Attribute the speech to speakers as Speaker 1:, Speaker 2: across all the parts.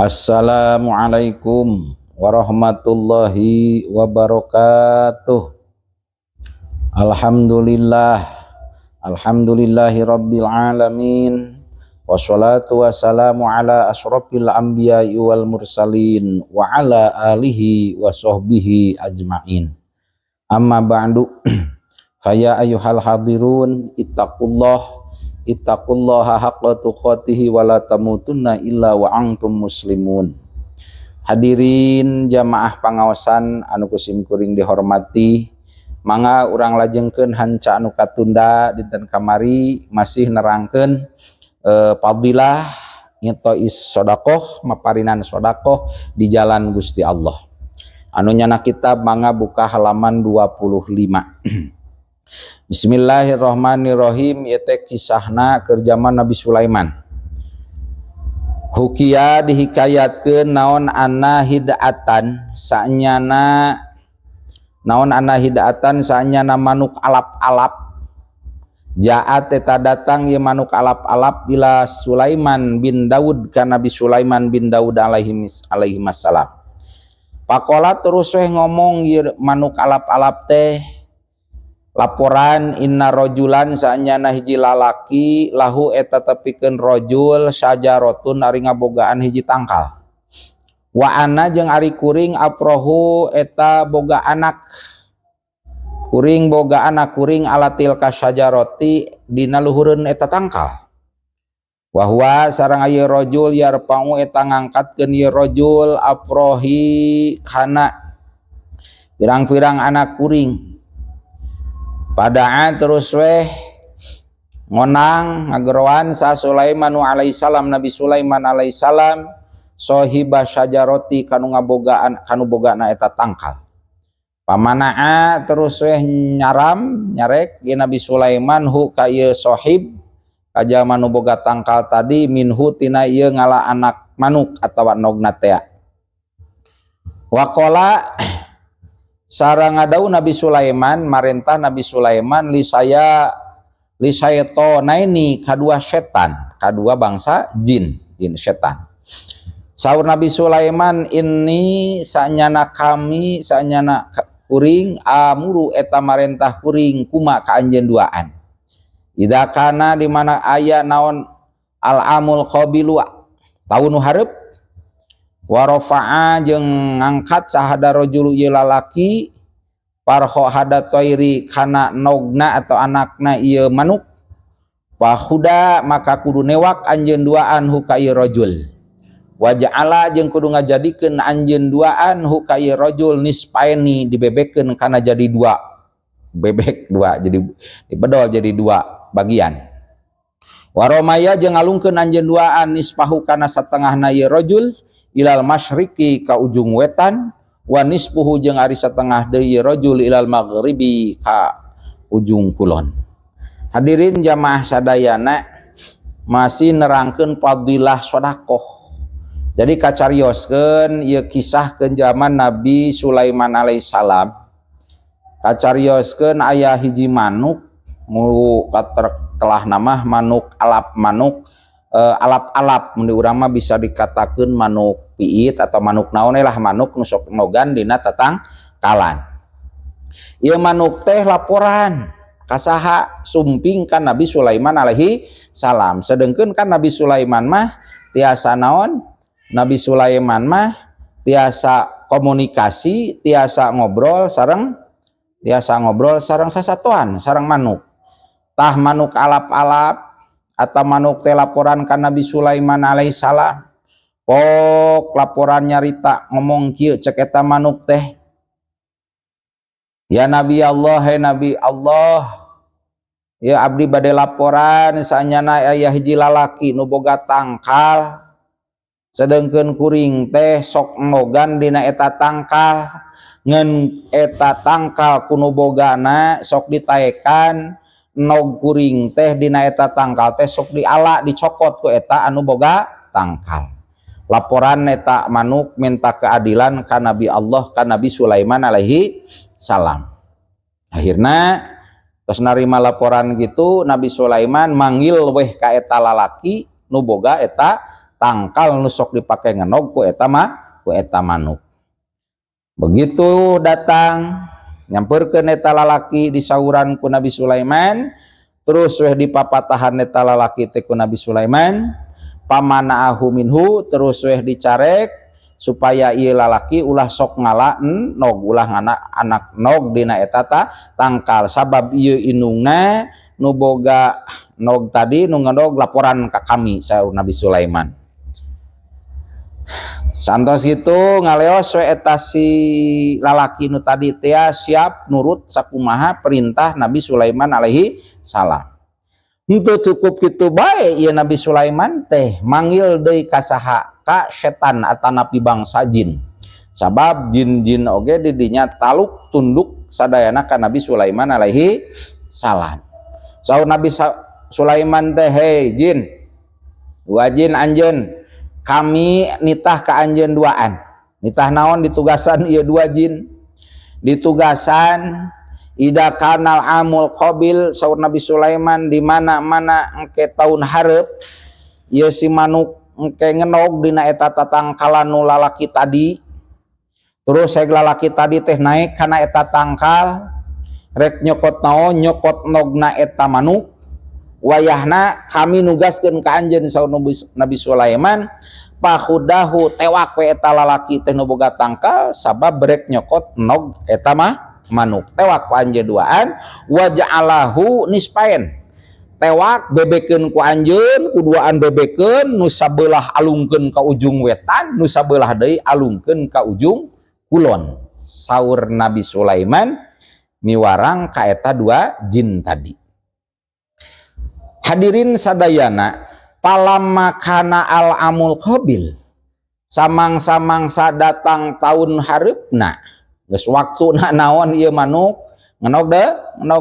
Speaker 1: Assalamualaikum warahmatullahi wabarakatuh. Alhamdulillahi rabbil alamin. Wassalatu wassalamu ala asrofil anbiya'i wal mursalin wa ala alihi wa sahbihi ajma'in. Amma ba'du. Faya ayyuhal hadirun ittaqullaha haqqa tuqatih wa la tamutunna illa wa antum muslimun. Hadirin jamaah pangaosan anu kusim kuring dihormati, mangga urang lajengkeun hanca anu katunda dinten kamari masih nerangkeun fadilah ngitois sedekah, maparinan sedekah di jalan Gusti Allah. Anu nyana kitab mangga buka halaman 25. Bismillahirrahmanirrahim. Yete kisahna keur zaman Nabi Sulaiman. Hukia dihikayatkeun naon anna hidatan saanyana manuk alap-alap. Jaat eta datang ye manuk alap-alap bila Sulaiman bin Daud ka Nabi Sulaiman bin Daud alaihi wassalam. Pakola terus we ngomong ye manuk alap-alap teh, laporan inna rojulan saanyana hiji lalaki lahu eta tepikeun rojul sajarotun ari ngabogaan hiji tangkal. Wa ana jeung ari kuring afrohu eta boga anak. Kuring boga anak kuring alatil kasajaroti dina luhureun eta tangkal. Wa huwa sareng aya rojul yarpa'u eta ngangkatkeun ieu rojul afrohi kana pirang-pirang anak kuring. Padaan terus weh ngonang ngageroan sa Sulaiman alaihissalam, Nabi Sulaiman alaihissalam sohiba syajaroti kanu bogana eta tangkal. Pamanaa terus weh nyarek ye Nabi Sulaiman hu ka ieu sohib kaja manu boga tangkal tadi minhu tina ieu ngala anak manuk atawa nogna tea. Waqala sareng ngadau Nabi Sulaiman, marentah Nabi Sulaiman li saya to naini kadua setan, kadua bangsa jin setan. Saur Nabi Sulaiman, ini sanyana kami sanyana kuring amuru eta marentah kuring kuma ka anjeun duaan. Ida kana di mana aya naon al amul qabilu taun nu hareup wa rafa'a jeung ngangkat sahada rajulu ieu lalaki parho hada toiri kana nogna atau anakna ieu manuk pahuda maka kudu newak anjeun duaan hu ka ieu rajul wa ja'ala jeung kudu ngajadikeun anjeun duaan hu ka ieu rajul nispaini dibebekeun kana jadi dua bebek dua, jadi dibedol jadi dua bagian. Waromaya jeung ngalungkeun anjeun duaan nispahu kana satengahna ieu rajul ilal masyriqi ka ujung wetan wa nisfuhu jeung ari satengah deui rajul ilal maghribi ka ujung kulon. Hadirin jamaah sadayana masih nerangkeun fadilah sedekah. Jadi kacarioskeun ieu kisahkeun zaman Nabi Sulaiman alaihissalam. Kacarioskeun aya hiji manuk mulu telah nama manuk alap-alap mun urang mah bisa dikatakeun manuk piit atau manuk naon lah, manuk nu sok nogan dina tatangkalan. Ieu manuk teh laporan ka saha sumping ka Nabi Sulaiman alaihi salam. Sedengkeun kan Nabi Sulaiman mah tiasa naon? Nabi Sulaiman mah tiasa komunikasi, tiasa ngobrol sareng sasatoan sareng manuk. Tah manuk alap-alap atau manuk teh laporan ka Nabi Sulaiman alaihissalam. Pok laporan nyarita ngomong kieu cek eta manuk teh. Ya Nabi Allah, hai Nabi Allah. Ya abdi bade laporan saanyana aya hiji lalaki nu boga tangkal. Sedengkeun kuring teh sok ngogan dina eta tangkal. Ngan eta tangkal kuno bogana sok ditaekan. Nog kuring teh dina eta tangkal teh sok diala dicokot ku eta anu boga tangkal. Laporan eta manuk minta keadilan ka Nabi Allah ka Nabi Sulaiman alaihi salam. Akhirna tos narima laporan gitu Nabi Sulaiman manggil weh ka eta lalaki nu boga eta tangkal nusok dipakai ngenog ku eta manuk. Begitu datang nyamperkeun eta lalaki di sauran ku Nabi Sulaiman, terus weh dipapatahan eta lalaki teh ku Nabi Sulaiman, pamanaahu minhu, terus weh dicarek supaya ieu lalaki ulah sok ngalaen nog, ulah anak nog dina eta tangkal, sabab ieu indungna nu boga nog tadi nu ngenog laporan ka kami saur Nabi Sulaiman. Santos gitu ngaleos we eta si lalaki nu tadi teh siap nurut sakumaha perintah Nabi Sulaiman alaihi salam. Henteu cukup kitu bae ieu Nabi Sulaiman teh manggil deui ka saha, ka setan atanapi bangsa jin. Sabab jin-jin oge di dinya taluk tunduk sadayana ka Nabi Sulaiman alaihi salam. Saur Nabi Sulaiman teh, "Hei jin, dua jin anjeun, kami nitah ka anjeun duaan." Nitah naon ditugasan ieu dua jin? Ditugasan ida kanal amul qabil saur Nabi Sulaiman, di mana-mana engke taun hareup ieu si manuk engke ngenog dina eta tatangkalan nu lalaki tadi. Terus saeg lalaki tadi teh naik kana eta tangkal rek nyokot naon, nyokot nogna eta manuk. Wayahna kami nugaskeun ka anjeun saur Nabi Sulaiman, pahudahu tewak we eta lalaki teh nu boga tangkal sabab rek nyokot nog eta manuk. Tewak ku anjeun duaan, wa ja'alahu nispaen. Tewak bebekeun ku anjeun, ku duaan bebekeun, nu sabelah alungkeun ka ujung wetan, nu sabelah deui alungkeun ka ujung kulon. Saur Nabi Sulaiman miwarang ka eta dua jin tadi. Hadirin sadayana, palamma kana al amul qabil, samang-samangsa datang tahun hareupna, geus waktuna naon ieu manuk ngenog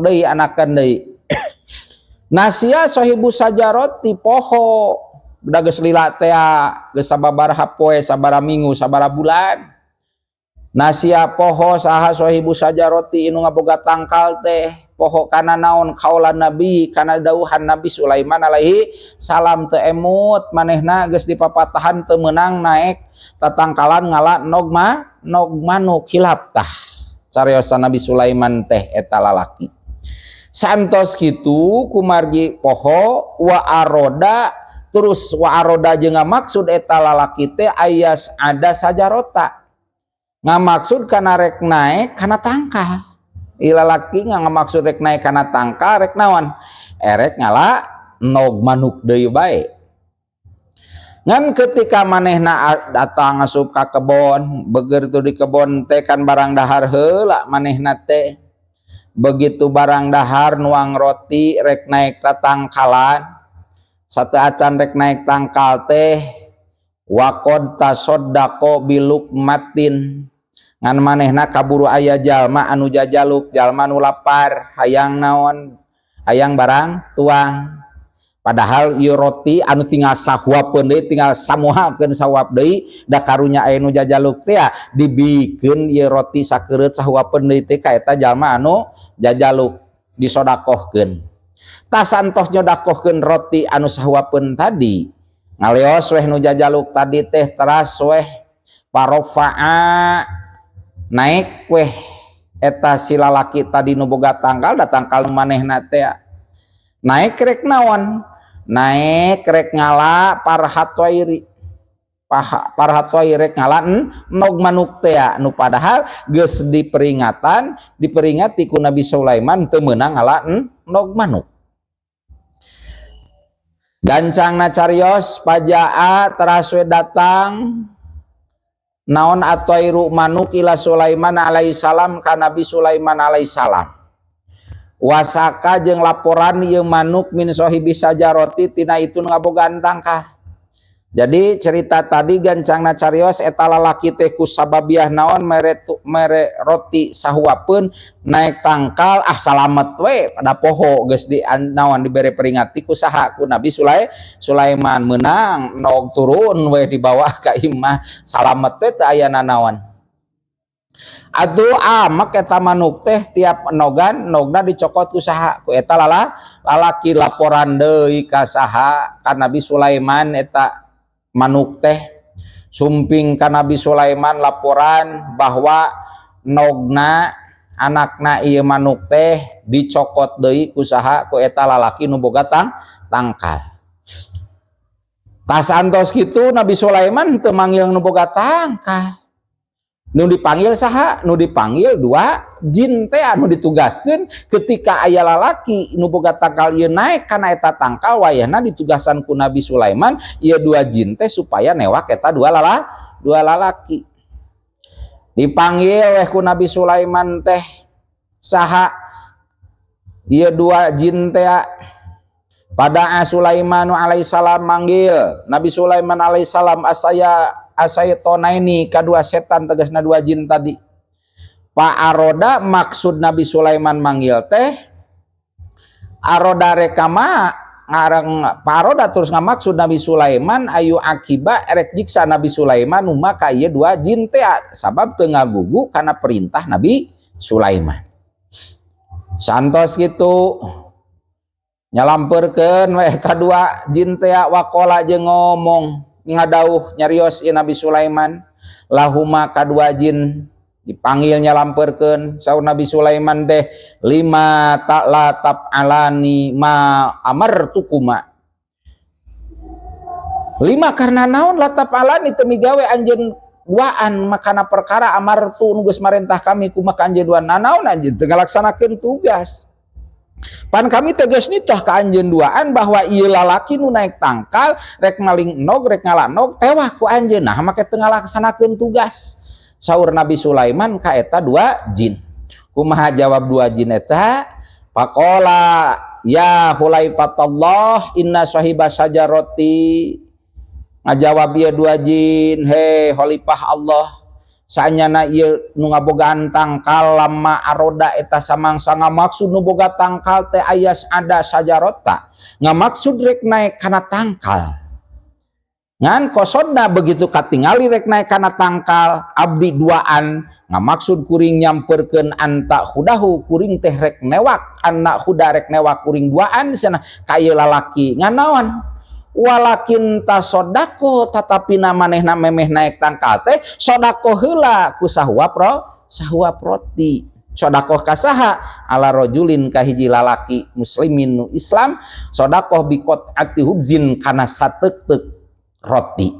Speaker 1: deui anakeun deui. Nasia sahibu sajarot ti poho, da geus lila teh geus sababaraha poe, sabaraha minggu, sabaraha bulan. Nasia poho saha sahibu sajaroti inu ngaboga tangkal teh poho kana naon, kaulan Nabi, kana dawuhan Nabi Sulaiman alaihi salam, teu emut manehna geus dipapatahan teu meunang naik tatangkalan ngala nog manuk hilap tah cariosan Nabi Sulaiman teh eta lalaki. Santos kitu kumargi poho wa aroda, terus wa aroda jeung ngamaksud eta lalaki teh ayas ada sajarota, ngamaksud kana rek naik kana tangkal. Ilalaki ngamaksud rek naik kana tangkal rek naon, erek ngala nog manuk deui bae. Ngan ketika manehna datang asup ka kebon, beger tu di kebon teh kan barang dahar heula manehna teh. Begitu barang dahar nuang roti rek naik tatangkalan, satu acan rek naik tangkal teh waqad tasaddaqo bilukmatin, ngan manehna kaburu aya jalma anu jajaluk, jalma nu lapar hayang naon, hayang barang tuang. Padahal ieu roti anu tinggal sahuapeun deui, tinggal samohakeun sawap deui, da karunya aya nu jajaluk teh dibikeun ieu roti sakeureut sahuapeun deui teh ka eta jalma anu jajaluk, disodakohkeun. Tah santos nyodakohkeun roti anu sahuapeun tadi, ngaleos weh nu jajaluk tadi teh teras weh parofa'a, naik weh eta si lalaki tadi nu boga tangkal, da tangkal manehna teh naik rek naon, naik rek ngala parhatwairi, rek ngala nog manuk teh nu padahal geus diperingati ku Nabi Sulaiman teu meunang ngala nog manuk. Gancangna carios pajaa teras we datang naon atwairu manuk ila Sulaiman alaihissalam ka Nabi Sulaiman alaihissalam. Wasaka jeung laporan ieu manuk min sahibi sajaroti tina itu ngabogaan tangkal. Jadi cerita tadi gancangna carios eta lalaki teh ku sababiah naon mere roti sahuapeun naik tangkal salamet we pada poho geus di naon dibere peringati ku saha, ku Nabi Sulaiman, meunang nog turun we di bawah ka imah salamet teh teu aya nanaon. Atuh amak eta manuk teh tiap nogan nogna dicokot ku saha, ku eta lalaki laporan deui ka saha, ka Nabi Sulaiman eta manuk teh sumping ka Nabi Sulaiman laporan bahwa nogna anakna ieu manuk teh dicokot deui ku saha ku eta lalaki nu boga tangkal. Tas antos kitu Nabi Sulaiman teu manggil nu boga tangkal. Nu dipanggil saha? Nu dipanggil dua jin teh anu ditugaskeun ketika aya lalaki nu boga tangkal ieu naik kana eta tangkal wayahna ditugasan ku Nabi Sulaiman ieu dua jin teh supaya newak eta dua lalaki. Dipanggil weh ku Nabi Sulaiman teh saha ieu dua jin teh pada Sulaimanu alaihissalam manggil Nabi Sulaiman alaihissalam asayatonaini kadua setan tegasna dua jin tadi. Pak aroda maksud Nabi Sulaiman manggil teh aroda rekama ngarang Pak aroda terus ngamaksud Nabi Sulaiman ayu akiba erek jiksa Nabi Sulaiman maka ieu dua jin teh sabab teu ngagugu kana perintah Nabi Sulaiman. Santos gitu nyalamperkeun we eta dua jin teh waqala jeung ngomong ngadauh nyarios ieu Nabi Sulaiman lahuma kadua jin dipanggil nyalamperkeun saur Nabi Sulaiman teh lima ta'latab alani ma amartukuma. Lima karena naon latap alani teu migawe anjeun duaan makana perkara amartu nu geus marentah kami kumaha anjeun duaan. Naon anjeun teu ngalaksanakeun tugas. Pan kami tegas nitah ka anjeun duaan bahwa ieu lalaki nu naik tangkal rek maling nog rek ngalanog tewah ku anjeun nah make teu ngalaksanakeun tugas. Saur Nabi Sulaiman ka eta dua jin. Kumaha jawab dua jin eta? Faqala ya hulaifatallah inna sahiba sajarati. Ngajawab ieu dua jin, he khalifah Allah saanyana ieu nu ngabogaan tangkal lama aroda eta samangsa ngamaksud nu boga tangkal teh ayas ada sajarota ngamaksud rek naik kana tangkal ngan kosodna begitu katingali rek naik kana tangkal abdi duaan ngamaksud kuring nyamperkeun anta hudahu kuring teh rek newak anak huda rek newak kuring duaan sana ka ieu lalaki nganaon walakin tasodako tetapi manehna memeh naik tangkal teh sodako heula ku sahwa proti sodakoh kasaha ala rojulin kahiji lalaki muslimin nu Islam sodakoh bikot ati hubzin kana sateuk roti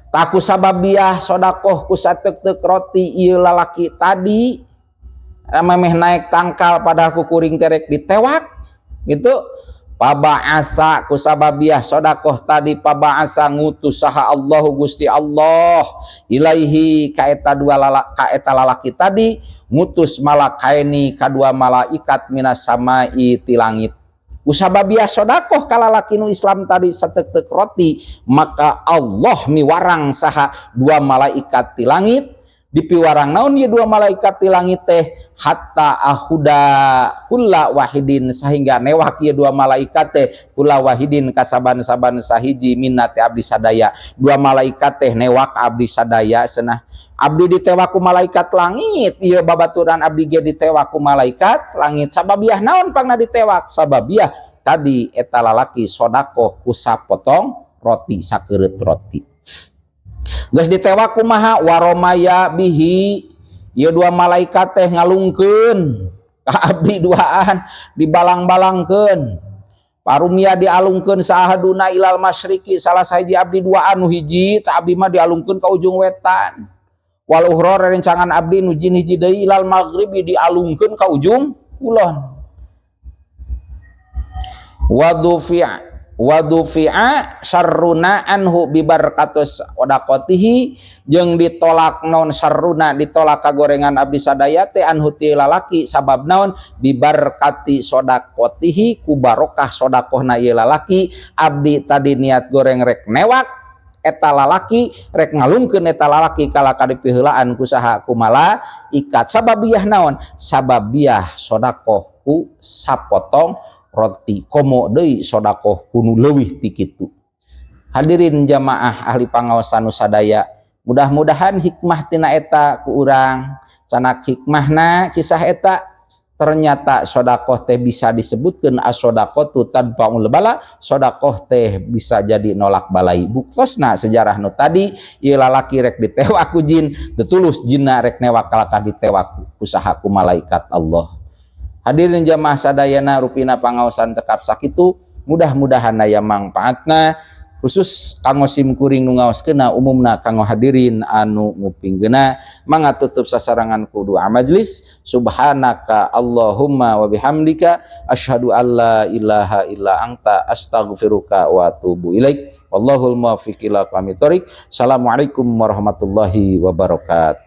Speaker 1: taku sababiah sodakoh ku sateuk roti ieu lalaki tadi memeh naik tangkal padahal ku kuring terek ditewak gitu. Paba'asa kusababiah sodakoh tadi paba'asa ngutus saha Allah Gusti Allah ilaihi kaeta dua lalaki tadi ngutus malakaini kadua malaikat minas samai ti langit. Kusababiah sodakoh ka lalaki nu Islam tadi sateuk roti maka Allah miwarang saha dua malaikat ti langit dipiwarang naon ieu dua malaikat di langit teh hatta ahuda kulla wahidin sehingga newak ieu dua malaikat teh kulla wahidin kasaban-saban sahiji minnati abdi sadaya dua malaikat teh newak abdi sadaya cenah abdi ditewak ku malaikat langit ieu babaturan abdi ge ditewak ku malaikat langit sababiah naon pangna ditewak sababiah tadi eta lalaki sodakoh ku sapotong roti sakeureut roti. Geus ditewak kumaha waromaya bihi ieu dua malaikat teh ngalungkeun ka abdi duaan dibalang-balangkeun parumia dialungkeun sahaduna ilal masyriqi salah sahiji abdi duaan nu hiji ta abdi mah dialungkeun ka ujung wetan wal ukhra rerencangan abdi nu jin hiji deui ilal maghribi dialungkeun ka ujung kulon wadufi'a syarruna anhu bibarakatus wadaqatihi jeung ditolak naon syarruna ditolak kagorengan abdi sadaya teh anhu ti lalaki sabab naon bibarakati sodaqatihi ku barokah sodakohna ieu lalaki abdi tadi niat goreng rek newak eta lalaki rek ngalungkeun eta lalaki kala kadipiheulaan ku saha ku malaikat sababiah naon sababiah sodakoh ku sapotong roti komo deui sodakoh kunu leuwih ti kitu. Hadirin jamaah ahli pangaosan nu sadaya, mudah-mudahan hikmah tina eta ku urang canak hikmahna kisah eta ternyata sodakoh teh bisa disebutkan as-sodakotu tadfa'ul bala, sodakoh teh bisa jadi nolak balai. Buktosna sejarah nu tadi ieu lalaki rek ditewak ku jin, tetulus jinna rek newak kalakah ditewak usaha ku malaikat Allah. Hadirin jamaah sadayana rupina pangaosan cekap sakitu, mudah-mudahan aya manfaatna khusus kanggo simkuring nu ngaoskeuna umumna kanggo hadirin anu ngupinggeuna. Mangga tutup sasarangan ku doa majlis. Subhanaka Allahumma wa bihamdika asyhadu alla ilaha illa anta astaghfiruka wa atubu ilaik. Wallahul muwaffiq ila aqwamit thoriq. Assalamualaikum warahmatullahi wabarakatuh.